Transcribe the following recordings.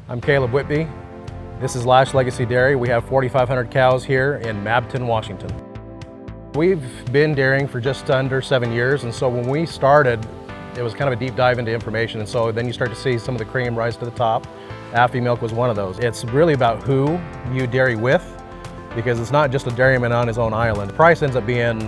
I'm Kabel Whitby. This is Lash Legacy Dairy. We have 4,500 cows here in Mabton, Washington. We've been dairying for just under 7 years, and so when we started, it was kind of a deep dive into information, and so then you start to see some of the cream rise to the top. Afi milk was one of those. It's really about who you dairy with, because it's not just a dairyman on his own island. Price ends up being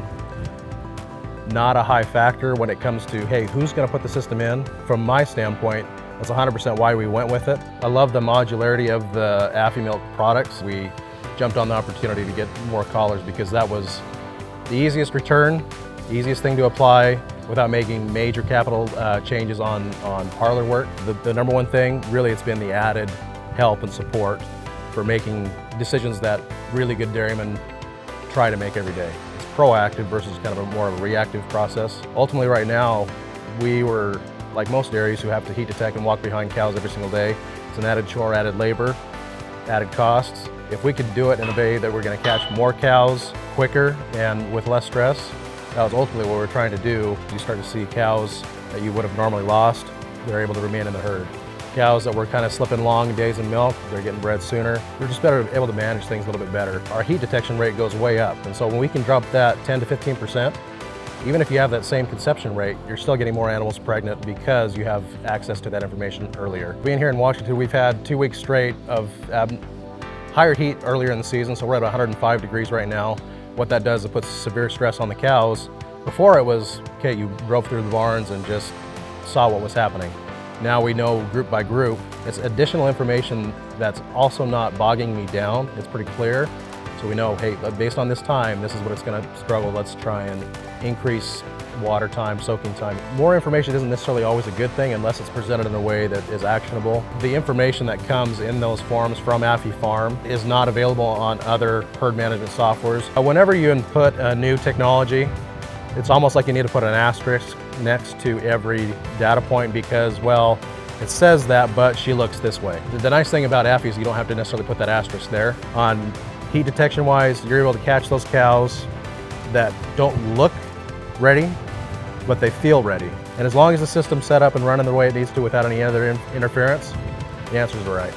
not a high factor when it comes to, hey, who's going to put the system in? From my standpoint, that's 100% why we went with it. I love the modularity of the Afi milk products. We jumped on the opportunity to get more collars because that was the easiest return, easiest thing to apply without making major capital changes on parlor work. The number one thing, really, it's been the added help and support for making decisions that really good dairymen try to make every day. It's proactive versus kind of a more of a reactive process. Ultimately, right now, we were like most dairies who have to heat detect and walk behind cows every single day. It's an added chore, added labor, added costs. If we could do it in a way that we're going to catch more cows quicker and with less stress, that was ultimately what we're trying to do. You start to see cows that you would have normally lost, they're able to remain in the herd. Cows that were kind of slipping long days in milk, they're getting bred sooner. We're just able to manage things a little bit better. Our heat detection rate goes way up, and so when we can drop that 10 to 15%, even if you have that same conception rate, you're still getting more animals pregnant because you have access to that information earlier. Being here in Washington, we've had 2 weeks straight of higher heat earlier in the season, so we're at 105 degrees right now. What that does is it puts severe stress on the cows. Before it was, okay, you drove through the barns and just saw what was happening. Now we know group by group. It's additional information that's also not bogging me down. It's pretty clear. So we know, hey, based on this time, this is what it's going to struggle. Let's try and increase water time, soaking time. More information isn't necessarily always a good thing unless it's presented in a way that is actionable. The information that comes in those forms from Afi Farm is not available on other herd management softwares. Whenever you input a new technology, it's almost like you need to put an asterisk next to every data point because, well, it says that, but she looks this way. The nice thing about Afi is you don't have to necessarily put that asterisk there. On heat detection wise, you're able to catch those cows that don't look ready, but they feel ready. And as long as the system's set up and running the way it needs to without any other interference, the answers are right.